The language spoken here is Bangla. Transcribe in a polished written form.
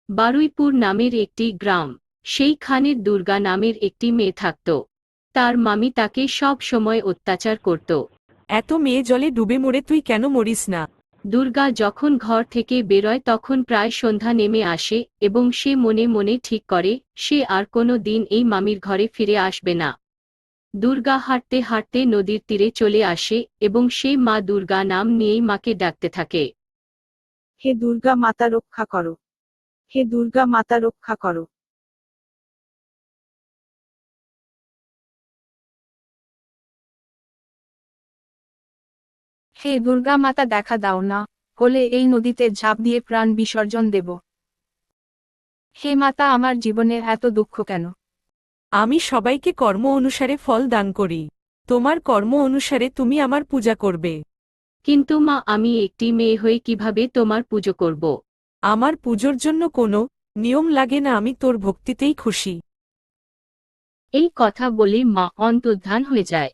বারুইপুর নামের একটি গ্রাম, সেইখানের দুর্গা নামের একটি মেয়ে থাকত। তার মামি তাকে সব সময় অত্যাচার করত। এত মেয়ে জলে ডুবে মরে তুই কেন মরিস না? দুর্গা যখন ঘর থেকে বেরোয় তখন প্রায় সন্ধ্যা নেমে আসে এবং সে মনে মনে ঠিক করে সে আর কোনো দিন এই মামির ঘরে ফিরে আসবে না। দুর্গা হাঁটতে হাঁটতে নদীর তীরে চলে আসে এবং সে মা দুর্গা নাম নিয়েই মাকে ডাকতে থাকে। হে দুর্গা মাতা রক্ষা করো, হে দুর্গা মাতা রক্ষা করো। হে দুর্গা মাতা দেখা দাও না, হলে এই নদীতে ঝাঁপ দিয়ে প্রাণ বিসর্জন দেব। হে মাতা আমার জীবনে এত দুঃখ কেন? আমি সবাইকে কর্ম অনুসারে ফল দান করি, তোমার কর্ম অনুসারে তুমি আমার পূজা করবে। কিন্তু মা, আমি একটি মেয়ে হয়ে কিভাবে তোমার পুজো করব? আমার পুজোর জন্য কোনো নিয়ম লাগে না, আমি তোর ভক্তিতেই খুশি। এই কথা বলে মা অন্তর্ধান হয়ে যায়।